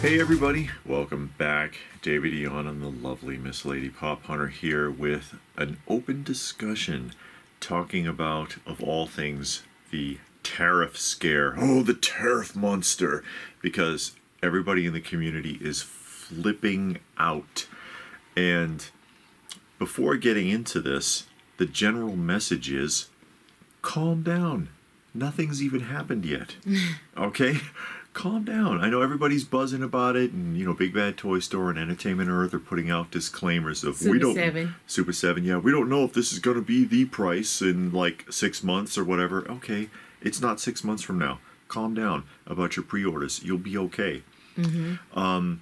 Hey everybody, welcome back. David Eon and the lovely Miss Lady Pop Hunter here with an open discussion talking about, of all things, the tariff scare. Oh, the tariff monster! Because everybody in the community is flipping out. And before getting into this, the general message is, calm down. Nothing's even happened yet. Okay? Calm down. I know everybody's buzzing about it, and Big Bad Toy Store and Entertainment Earth are putting out disclaimers of Super 7, yeah, we don't know if this is going to be the price in like 6 months or whatever. Okay, it's not 6 months from now. Calm down about your pre-orders. You'll be okay. Mm-hmm.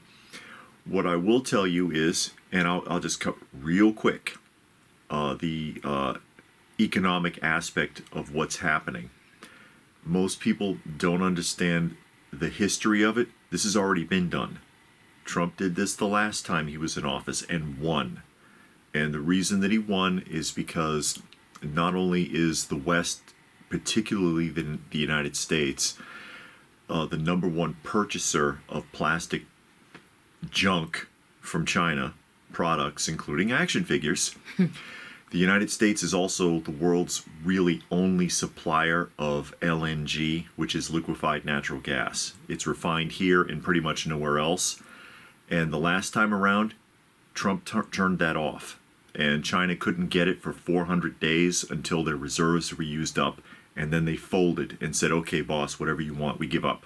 What I will tell you is, and I'll just cut real quick, the economic aspect of what's happening. Most people don't understand the history of it. This has already been done. Trump did this the last time he was in office and won. And the reason that he won is because not only is the West, particularly the United States, the number one purchaser of plastic junk from China, products including action figures, the United States is also the world's really only supplier of LNG, which is liquefied natural gas. It's refined here and pretty much nowhere else. And the last time around, Trump turned that off. And China couldn't get it for 400 days until their reserves were used up. And then they folded and said, okay, boss, whatever you want, we give up.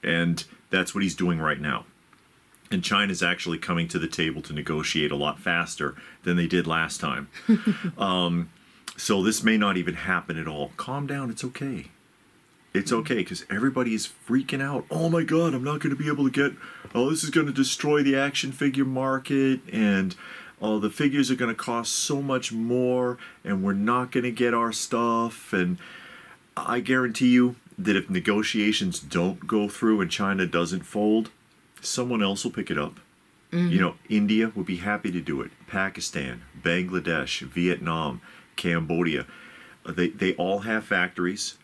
And that's what he's doing right now. And China's actually coming to the table to negotiate a lot faster than they did last time. So this may not even happen at all. Calm down. It's okay. It's okay, because everybody is freaking out. Oh my God, I'm not going to be able to get... Oh, this is going to destroy the action figure market. And the figures are going to cost so much more. And we're not going to get our stuff. And I guarantee you that if negotiations don't go through and China doesn't fold, someone else will pick it up. Mm-hmm. India would be happy to do it. Pakistan, Bangladesh, Vietnam, Cambodia. They all have factories,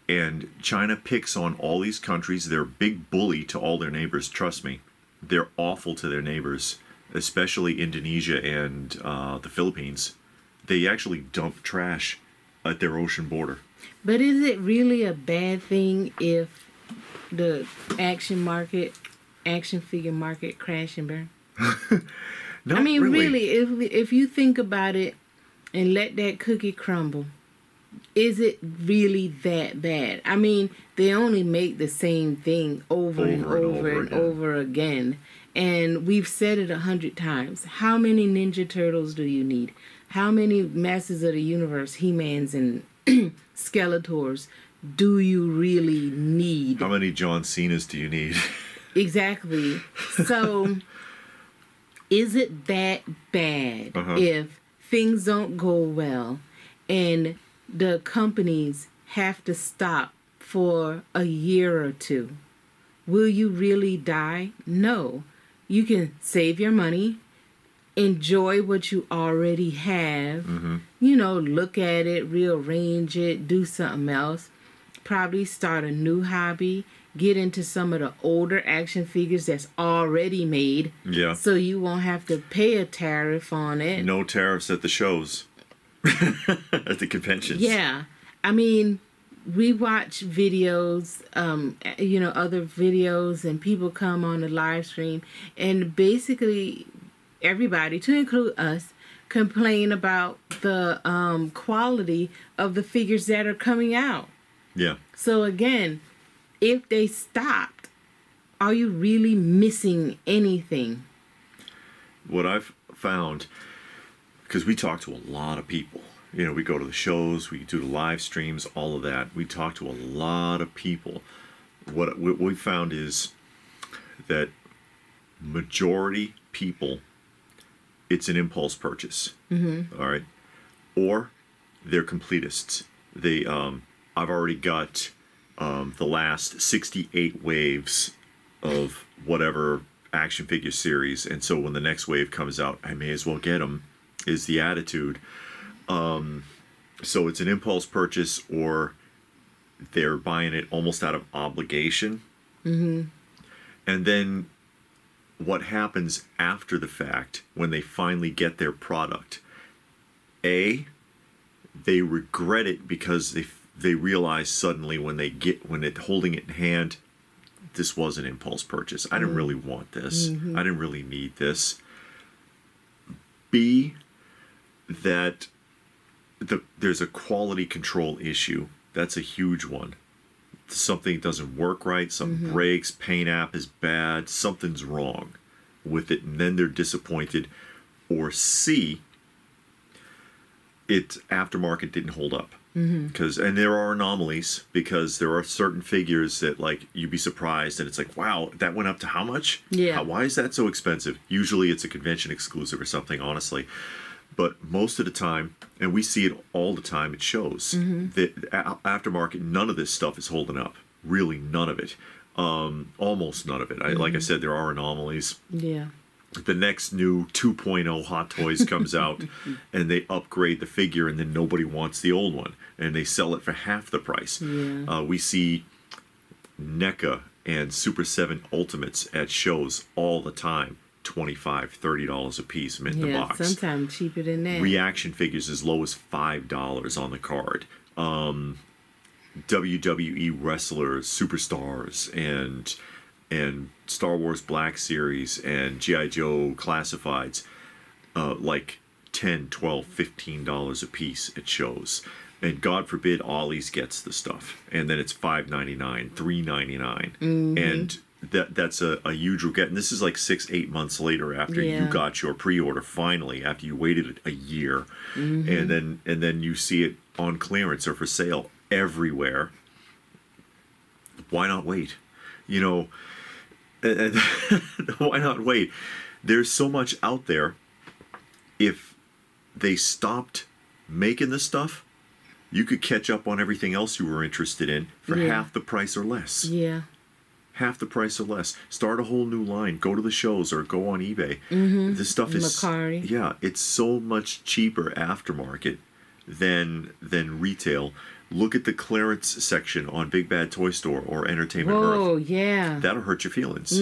and China picks on all these countries. They're a big bully to all their neighbors, trust me. They're awful to their neighbors, especially Indonesia and the Philippines. They actually dump trash at their ocean border. But is it really a bad thing if the action figure market crash and burn? I mean, really, if you think about it and let that cookie crumble, is it really that bad? I mean, they only make the same thing over and over again. And we've said it 100 times. How many Ninja Turtles do you need? How many Masters of the Universe, He-Mans and Skeletors do you really need? How many John Cenas do you need? Exactly. So, is it that bad if things don't go well and the companies have to stop for a year or two? Will you really die? No. You can save your money, enjoy what you already have, look at it, rearrange it, do something else, probably start a new hobby. Get into some of the older action figures that's already made. Yeah. So you won't have to pay a tariff on it. No tariffs at the shows. At the conventions. Yeah. I mean, we watch videos, other videos, and people come on the live stream, and basically everybody, to include us, complain about the quality of the figures that are coming out. Yeah. So again, if they stopped, are you really missing anything? What I've found, because we talk to a lot of people, we go to the shows, we do the live streams, all of that. We talk to a lot of people. What we found is that majority people, it's an impulse purchase. Mm-hmm. All right. Or they're completists. I've already got the last 68 waves of whatever action figure series, and so when the next wave comes out, I may as well get them, is the attitude. So it's an impulse purchase, or they're buying it almost out of obligation. Mm-hmm. And then what happens after the fact when they finally get their product? They regret it because they realize suddenly when it holding it in hand, this was an impulse purchase. I didn't really want this. I didn't really need this. B, that there's a quality control issue. That's a huge one. Something doesn't work right, something breaks, paint app is bad, something's wrong with it, and then they're disappointed. Or C, aftermarket didn't hold up. And there are anomalies, because there are certain figures that, like, you'd be surprised and it's like, wow, that went up to how much? Yeah. Why is that so expensive? Usually it's a convention exclusive or something, honestly. But most of the time, and we see it all the time, it shows that aftermarket, none of this stuff is holding up. Really, none of it. Almost none of it. Like I said, there are anomalies. Yeah. The next new 2.0 Hot Toys comes out, and they upgrade the figure, and then nobody wants the old one, and they sell it for half the price. Yeah. We see NECA and Super 7 Ultimates at shows all the time. $25, $30 a piece mint in the box. Sometimes cheaper than that. Reaction figures as low as $5 on the card. WWE wrestlers, superstars, and Star Wars Black Series and G.I. Joe classifieds, like $10, $12, $15 a piece at shows. And God forbid Ollie's gets the stuff, and then it's $5.99, $3.99, and that's a huge regret. And this is like 6-8 months later after you got your pre-order, finally, after you waited a year, and then you see it on clearance or for sale everywhere. Why not wait? And why not wait? There's so much out there. If they stopped making this stuff, you could catch up on everything else you were interested in for half the price or less. Yeah. Half the price or less. Start a whole new line. Go to the shows or go on eBay. This stuff is Macari. Yeah, it's so much cheaper aftermarket than retail. Look at the clearance section on Big Bad Toy Store or Entertainment Earth. Oh, yeah. That'll hurt your feelings.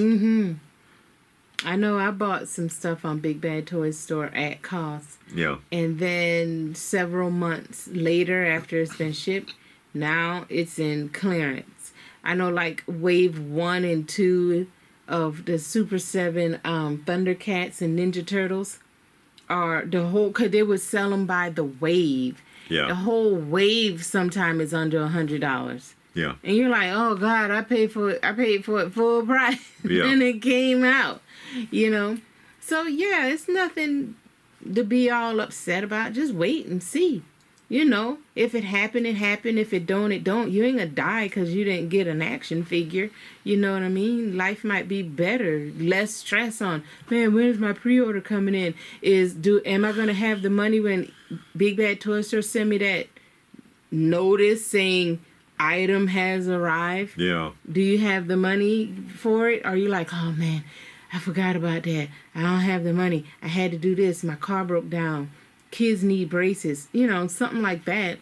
I know I bought some stuff on Big Bad Toy Store at cost. Yeah. And then several months later, after it's been shipped, now it's in clearance. I know, like, wave 1 and 2 of the Super 7 Thundercats and Ninja Turtles are because they would sell them by the wave. Yeah. The whole wave sometime is under $100. Yeah. And you're like, oh God, I paid for it full price. Yeah. And it came out. So yeah, it's nothing to be all upset about. Just wait and see. If it happened, it happened. If it don't, it don't. You ain't gonna die because you didn't get an action figure. You know what I mean? Life might be better. Less stress on, man, when's my pre-order coming in? Am I gonna have the money when Big Bad Toy Store send me that notice saying item has arrived? Yeah. Do you have the money for it? Are you like, oh man, I forgot about that. I don't have the money. I had to do this. My car broke down. Kids need braces. Something like that.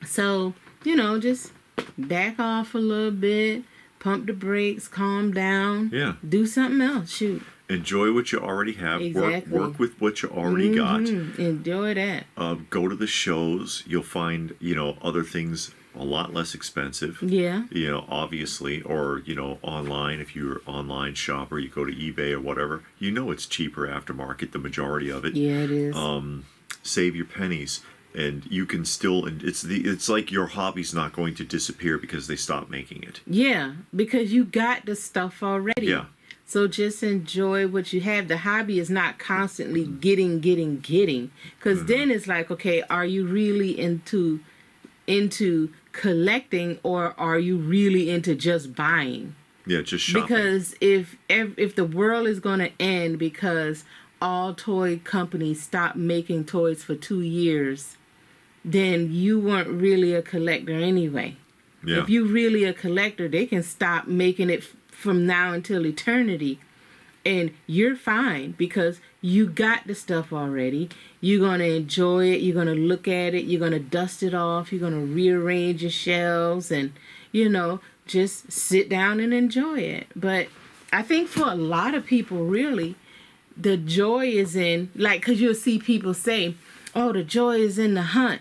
So, just back off a little bit, pump the brakes, calm down. Yeah. Do something else. Shoot. Enjoy what you already have. Exactly. Work with what you already got. Enjoy that. Go to the shows. You'll find, other things a lot less expensive. Yeah. Obviously, or, online. If you're an online shopper, you go to eBay or whatever, it's cheaper aftermarket, the majority of it. Yeah, it is. Save your pennies, and you can still, and it's like your hobby's not going to disappear because they stop making it. Yeah, because you got the stuff already. Yeah. So just enjoy what you have. The hobby is not constantly getting. Because then it's like, okay, are you really into collecting, or are you really into just buying? Yeah, just shopping. Because if the world is going to end because all toy companies stopped making toys for 2 years, then you weren't really a collector anyway. Yeah. If you're really a collector, they can stop making it from now until eternity, and you're fine because you got the stuff already. You're going to enjoy it. You're going to look at it. You're going to dust it off. You're going to rearrange your shelves and, just sit down and enjoy it. But I think for a lot of people, really, the joy is in, like, because you'll see people say, oh, the joy is in the hunt.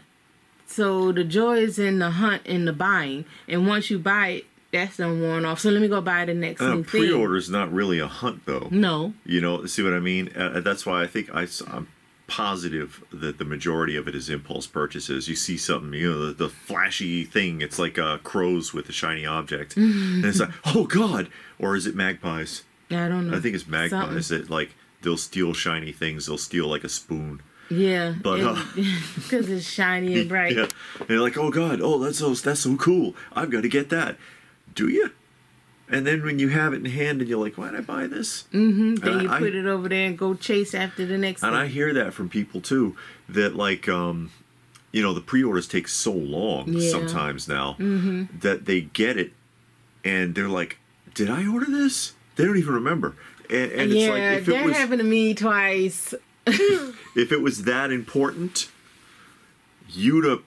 So the joy is in the hunt and the buying. And once you buy it, that's done worn off. So let me go buy the next thing. Pre-order is not really a hunt, though. No. You know, see what I mean? That's why I think I'm positive that the majority of it is impulse purchases. You see something, you know, the flashy thing. It's like crows with a shiny object. And it's like, oh, God. Or is it magpies? I don't know. I think it's magpies that, like, they'll steal shiny things. They'll steal, like, a spoon. Yeah, but because it's shiny and bright. Yeah, and you're like, oh God, oh that's so cool. I've got to get that. Do you? And then when you have it in hand, and you're like, why did I buy this? Mm-hmm. Then you put it over there and go chase after the next. And thing. I hear that from people too. That like, you know, the pre-orders take so long sometimes now that they get it, and they're like, did I order this? They don't even remember. And it's like, if that happened to me twice. If it was that important, you'd have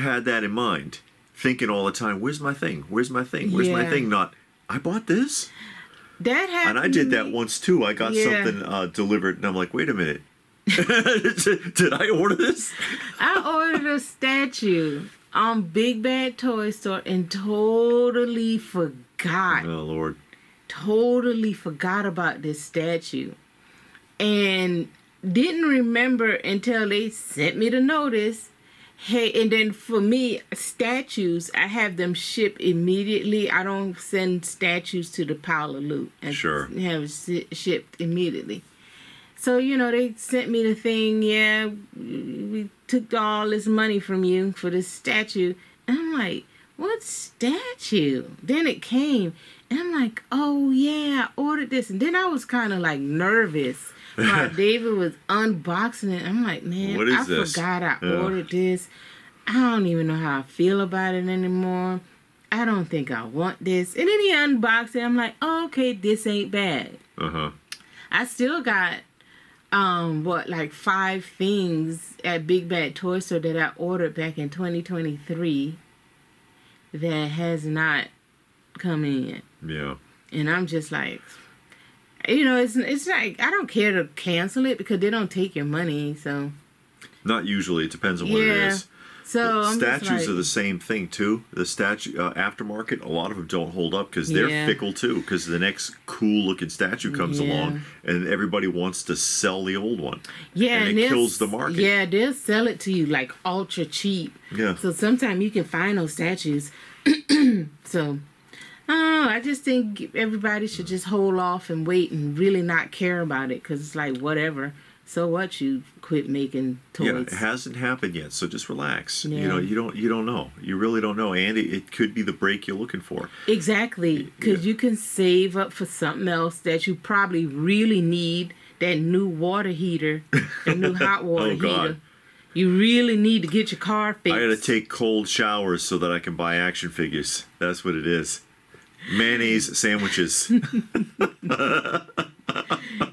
had that in mind, thinking all the time, where's my thing? Where's my thing? Where's my thing? Not, I bought this? That happened. And I did that once too. I got something delivered, and I'm like, wait a minute. Did I order this? I ordered a statue on Big Bad Toy Store and totally forgot. Oh, Lord. Totally forgot about this statue. And didn't remember until they sent me the notice. Hey, and then for me, statues, I have them shipped immediately. I don't send statues to the pile of loot. I have it shipped immediately. So, you know, they sent me the thing. Yeah, we took all this money from you for this statue. And I'm like, what statue? Then it came. And I'm like, oh, yeah, I ordered this. And then I was kind of like nervous. While David was unboxing it, I'm like, man, I forgot I ordered this. I don't even know how I feel about it anymore. I don't think I want this. And then he unboxed it. I'm like, oh, okay, this ain't bad. I still got, like 5 things at Big Bad Toy Store that I ordered back in 2023 that has not come in yet. Yeah. And I'm just like... You know, it's like, I don't care to cancel it because they don't take your money, so... Not usually. It depends on what it is. So statues are the same thing, too. The statue aftermarket, a lot of them don't hold up because they're fickle, too. Because the next cool-looking statue comes along, and everybody wants to sell the old one. Yeah, and it kills the market. Yeah, they'll sell it to you, like, ultra cheap. Yeah. So sometimes you can find those statues. So... I just think everybody should just hold off and wait and really not care about it because it's like, whatever. So what? You quit making toys. Yeah, it hasn't happened yet, so just relax. Yeah. You know, you don't know. You really don't know, and it could be the break you're looking for. Exactly, because you can save up for something else that you probably really need. That new water heater, that new hot water heater. God. You really need to get your car fixed. I got to take cold showers so that I can buy action figures. That's what it is. Mayonnaise sandwiches.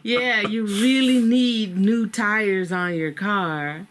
Yeah, you really need new tires on your car.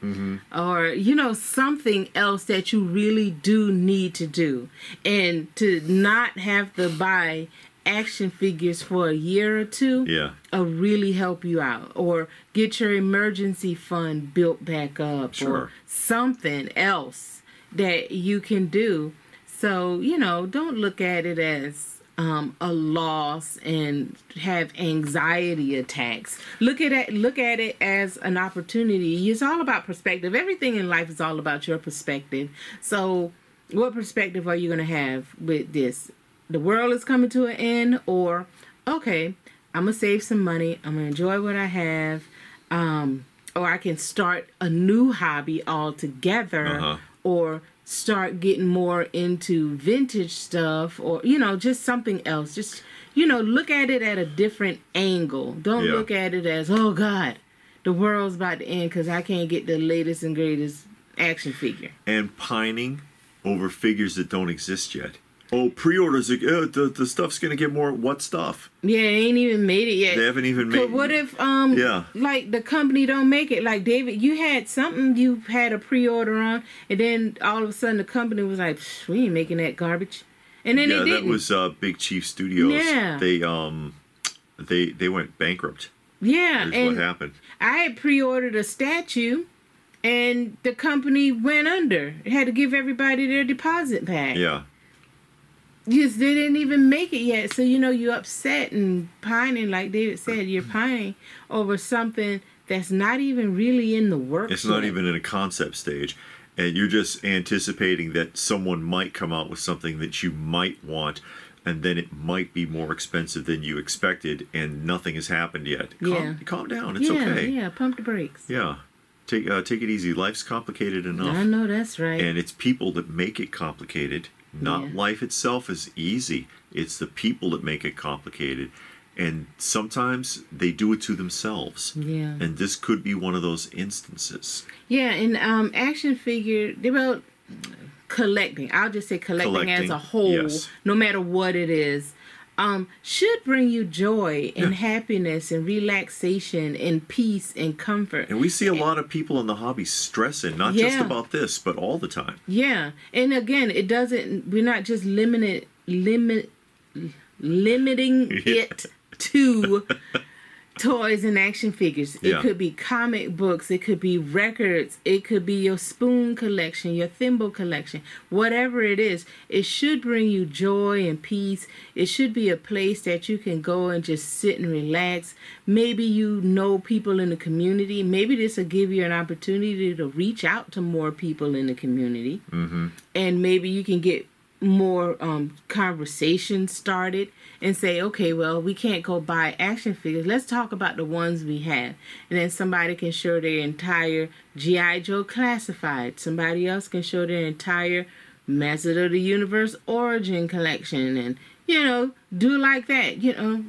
Or, you know, something else that you really do need to do. And to not have to buy action figures for a year or two will really help you out. Or get your emergency fund built back up. Or something else that you can do. So, you know, don't look at it as a loss and have anxiety attacks. Look at it as an opportunity. It's all about perspective. Everything in life is all about your perspective. So what perspective are you going to have with this? The world is coming to an end, or, okay, I'm going to save some money. I'm going to enjoy what I have. Or I can start a new hobby altogether, or start getting more into vintage stuff, or, you know, just something else. Just, you know, look at it at a different angle. Don't look at it as, oh God, the world's about to end because I can't get the latest and greatest action figure. And pining over figures that don't exist yet. Oh, pre-orders, the stuff's going to get more. What stuff? Yeah, they ain't even made it yet. They haven't even made it. But what if, like, the company don't make it? Like, David, you had something you had a pre-order on, and then all of a sudden the company was like, we ain't making that garbage. And then they didn't. Yeah, that was Big Chief Studios. Yeah. They, they went bankrupt. Yeah, Here's and what happened. I had pre-ordered a statue, and the company went under. It had to give everybody their deposit back. Yeah. Yes, they didn't even make it yet. So, you're upset and pining, like David said, you're pining over something that's not even really in the works. It's not even in a concept stage. And you're just anticipating that someone might come out with something that you might want, and then it might be more expensive than you expected, and nothing has happened yet. Calm down. It's okay. Yeah, pump the brakes. Yeah. Take it easy. Life's complicated enough. I know, that's right. And it's people that make it complicated. Not life itself is easy. It's the people that make it complicated. And sometimes they do it to themselves. Yeah. And this could be one of those instances. Yeah, and action figure, well, collecting. I'll just say collecting as a whole, no matter what it is, should bring you joy and happiness and relaxation and peace and comfort. And we see a lot of people in the hobby stressing, not just about this, but all the time. Yeah. And again, we're not just limiting it to toys and action figures. It could be comic books, it could be records, it could be your spoon collection, your thimble collection, whatever it is. It should bring you joy and peace. It should be a place that you can go and just sit and relax. Maybe people in the community. Maybe this will give you an opportunity to reach out to more people in the community. Mm-hmm. And maybe you can get more conversation started and say, okay, well, we can't go buy action figures. Let's talk about the ones we have. And then somebody can show their entire G.I. Joe Classified. Somebody else can show their entire Masters of the Universe Origin collection. And, do like that.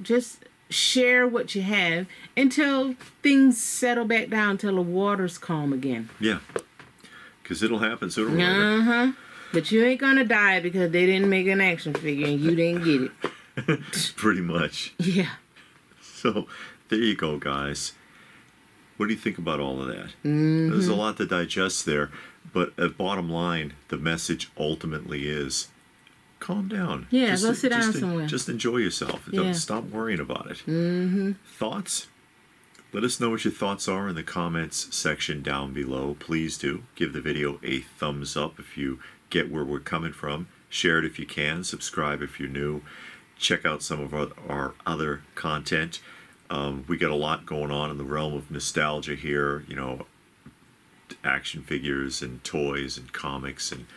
Just share what you have until things settle back down, until the water's calm again. Yeah. Because it'll happen sooner or later. Uh-huh. But you ain't gonna die because they didn't make an action figure and you didn't get it. Pretty much. Yeah. So, there you go, guys. What do you think about all of that? Mm-hmm. There's a lot to digest there, but at bottom line, the message ultimately is calm down. Yeah, go sit down somewhere. Just enjoy yourself. Yeah. Don't stop worrying about it. Mm-hmm. Thoughts? Let us know what your thoughts are in the comments section down below. Please do. Give the video a thumbs up if you get where we're coming from. Share it if you can. Subscribe if you're new. Check out some of our other content. We got a lot going on in the realm of nostalgia here. Action figures and toys and comics and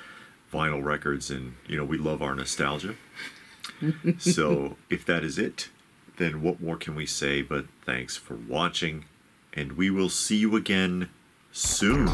vinyl records. And, we love our nostalgia. So if that is it, then what more can we say but thanks for watching. And we will see you again soon.